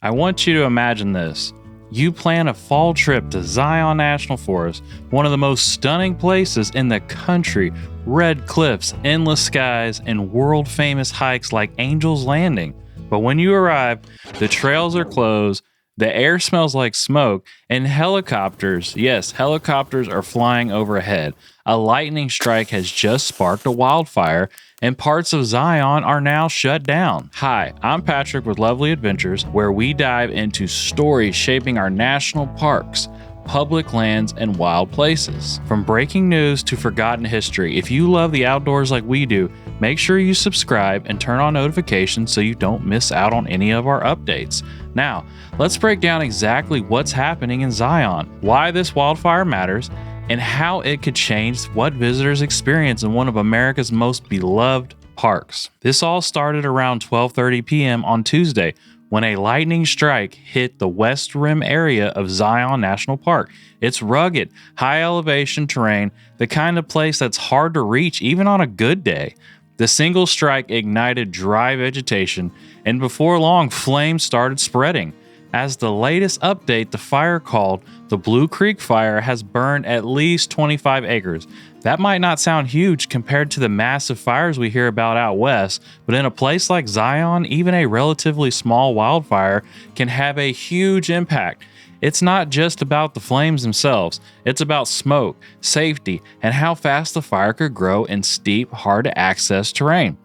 I want you to imagine this. You plan a fall trip to Zion National Forest, one of the most stunning places in the country. Red cliffs, endless skies, and world-famous hikes like Angel's Landing. But when you arrive, the trails are closed, the air smells like smoke, and helicopters, yes, helicopters are flying overhead. A lightning strike has just sparked a wildfire, and parts of Zion are now shut down. Hi, I'm Patrick with LoveLeigh Adventures, where we dive into stories shaping our national parks, public lands, and wild places. From breaking news to forgotten history, if you love the outdoors like we do, make sure you subscribe and turn on notifications so you don't miss out on any of our updates. Now, let's break down exactly what's happening in Zion, why this wildfire matters, and how it could change what visitors experience in one of America's most beloved parks. This all started around 12:30 p.m. on Tuesday when a lightning strike hit the west rim area of Zion National Park. It's rugged, high elevation terrain, the kind of place that's hard to reach even on a good day. The single strike ignited dry vegetation, and before long, flames started spreading. As the latest update, the fire called the Blue Creek Fire has burned at least 25 acres. That might not sound huge compared to the massive fires we hear about out west, but in a place like Zion, even a relatively small wildfire can have a huge impact. It's not just about the flames themselves, it's about smoke, safety, and how fast the fire could grow in steep, hard-to-access terrain.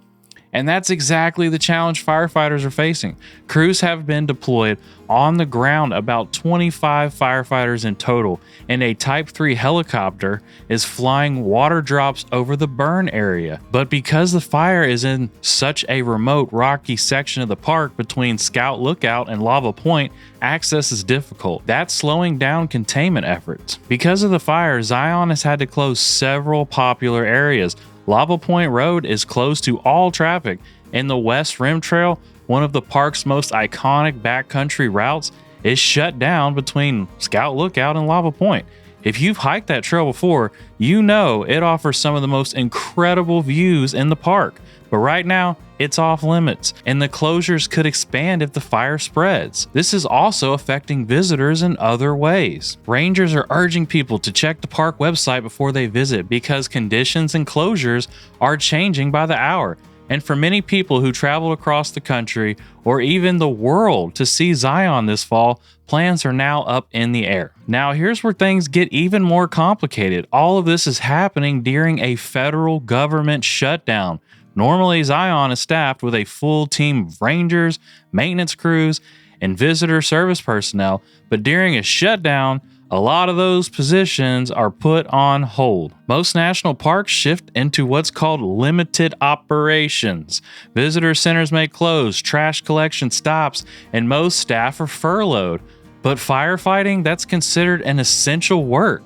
And that's exactly the challenge firefighters are facing. Crews have been deployed on the ground, about 25 firefighters in total, and a Type 3 helicopter is flying water drops over the burn area. But because the fire is in such a remote, rocky section of the park between Scout Lookout and Lava Point, access is difficult. That's slowing down containment efforts. Because of the fire, Zion has had to close several popular areas. Lava Point Road is closed to all traffic, and the West Rim Trail, one of the park's most iconic backcountry routes, is shut down between Scout Lookout and Lava Point. If you've hiked that trail before, you know it offers some of the most incredible views in the park. But right now, it's off limits, and the closures could expand if the fire spreads. This is also affecting visitors in other ways. Rangers are urging people to check the park website before they visit because conditions and closures are changing by the hour. And for many people who traveled across the country or even the world to see Zion this fall, plans are now up in the air. Now, here's where things get even more complicated. All of this is happening during a federal government shutdown. Normally, Zion is staffed with a full team of rangers, maintenance crews, and visitor service personnel, but during a shutdown, a lot of those positions are put on hold. Most national parks shift into what's called limited operations. Visitor centers may close, trash collection stops, and most staff are furloughed. But firefighting, that's considered an essential work.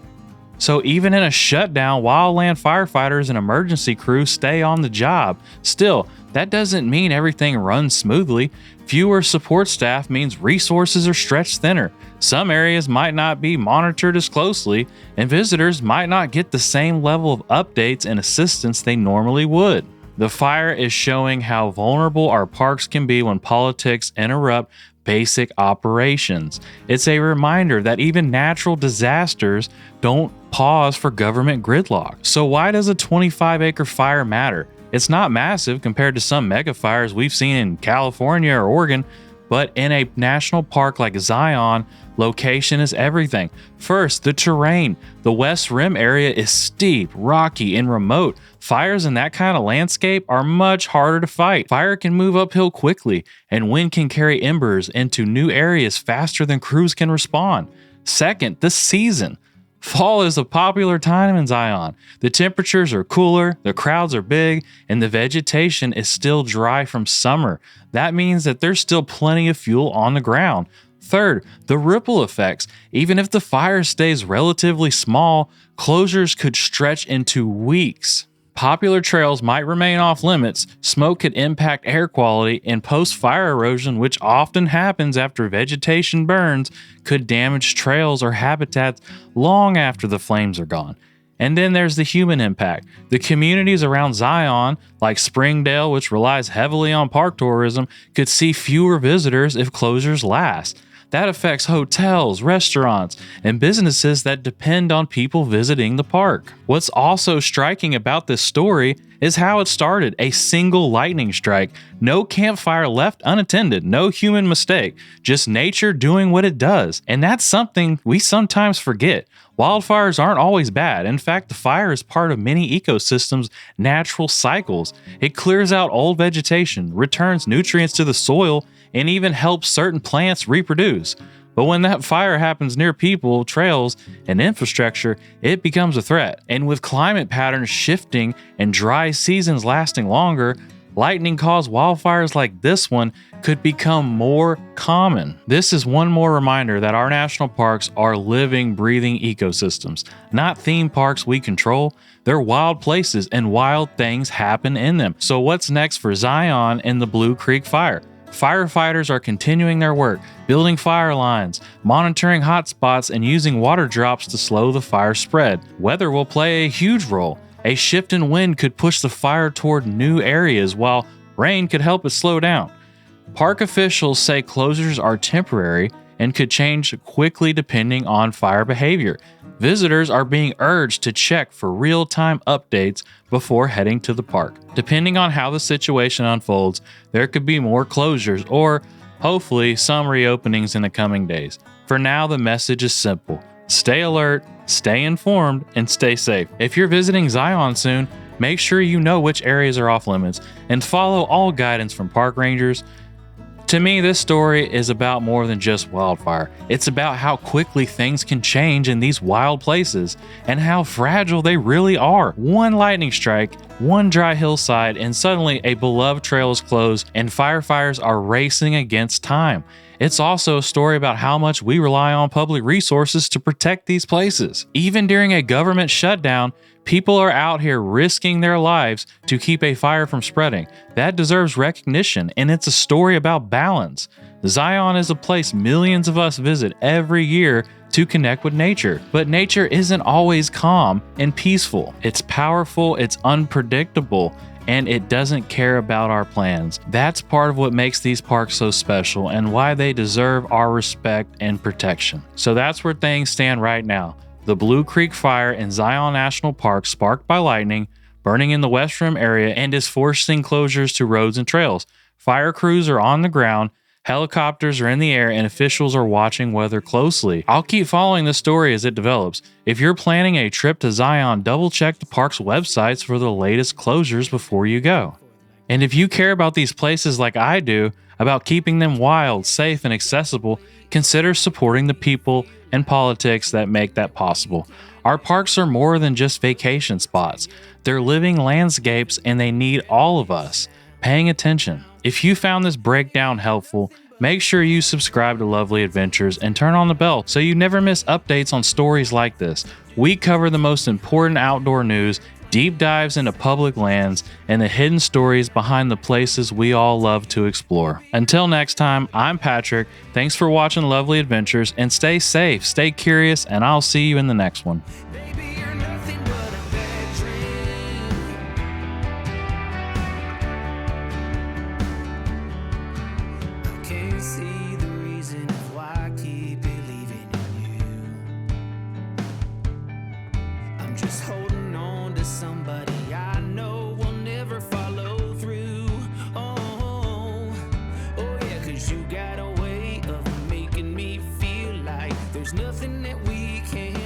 So even in a shutdown, wildland firefighters and emergency crews stay on the job. Still, that doesn't mean everything runs smoothly. Fewer support staff means resources are stretched thinner. Some areas might not be monitored as closely, and visitors might not get the same level of updates and assistance they normally would. The fire is showing how vulnerable our parks can be when politics interrupt basic operations. It's a reminder that even natural disasters don't pause for government gridlock. So why does a 25-acre fire matter? It's not massive compared to some mega fires we've seen in California or Oregon, but in a national park like Zion, location is everything. First, the terrain. The West Rim area is steep, rocky, and remote. Fires in that kind of landscape are much harder to fight. Fire can move uphill quickly, and wind can carry embers into new areas faster than crews can respond. Second, the season. Fall is a popular time in Zion. The temperatures are cooler, the crowds are big, and the vegetation is still dry from summer. That means that there's still plenty of fuel on the ground. Third, the ripple effects. Even if the fire stays relatively small, closures could stretch into weeks. Popular trails might remain off limits, smoke could impact air quality, and post-fire erosion, which often happens after vegetation burns, could damage trails or habitats long after the flames are gone. And then there's the human impact. The communities around Zion, like Springdale, which relies heavily on park tourism, could see fewer visitors if closures last. That affects hotels, restaurants, and businesses that depend on people visiting the park. What's also striking about this story is how it started, a single lightning strike. No campfire left unattended, no human mistake, just nature doing what it does. And that's something we sometimes forget. Wildfires aren't always bad. In fact, the fire is part of many ecosystems' natural cycles. It clears out old vegetation, returns nutrients to the soil, and even helps certain plants reproduce. But when that fire happens near people, trails, and infrastructure, it becomes a threat. And with climate patterns shifting and dry seasons lasting longer, lightning-caused wildfires like this one could become more common. This is one more reminder that our national parks are living, breathing ecosystems, not theme parks we control. They're wild places, and wild things happen in them. So what's next for Zion and the Blue Creek Fire? Firefighters are continuing their work, building fire lines, monitoring hotspots, and using water drops to slow the fire spread. Weather will play a huge role. A shift in wind could push the fire toward new areas, while rain could help it slow down. Park officials say closures are temporary and could change quickly depending on fire behavior. Visitors are being urged to check for real-time updates before heading to the park. Depending on how the situation unfolds, there could be more closures or, hopefully, some reopenings in the coming days. For now, the message is simple. Stay alert, stay informed, and stay safe. If you're visiting Zion soon, make sure you know which areas are off limits and follow all guidance from park rangers. To me, this story is about more than just wildfire. It's about how quickly things can change in these wild places and how fragile they really are. One lightning strike, one dry hillside, and suddenly a beloved trail is closed and firefighters are racing against time. It's also a story about how much we rely on public resources to protect these places. Even during a government shutdown, people are out here risking their lives to keep a fire from spreading. That deserves recognition, and it's a story about balance. Zion is a place millions of us visit every year to connect with nature. But nature isn't always calm and peaceful. It's powerful, it's unpredictable, and it doesn't care about our plans. That's part of what makes these parks so special and why they deserve our respect and protection. So that's where things stand right now. The Blue Creek Fire in Zion National Park sparked by lightning, burning in the West Rim area, and is forcing closures to roads and trails. Fire crews are on the ground, helicopters are in the air, and officials are watching weather closely. I'll keep following the story as it develops. If you're planning a trip to Zion, double check the park's websites for the latest closures before you go. And if you care about these places like I do, about keeping them wild, safe, and accessible, consider supporting the people and politics that make that possible. Our parks are more than just vacation spots. They're living landscapes, and they need all of us paying attention. If you found this breakdown helpful, make sure you subscribe to LoveLeigh Adventures and turn on the bell so you never miss updates on stories like this. We cover the most important outdoor news, deep dives into public lands, and the hidden stories behind the places we all love to explore. Until next time, I'm Patrick. Thanks for watching LoveLeigh Adventures, and stay safe, stay curious, and I'll see you in the next one. See the reason why I keep believing in you. I'm just holding on to somebody I know will never follow through. Oh yeah, 'cause you got a way of making me feel like there's nothing that we can't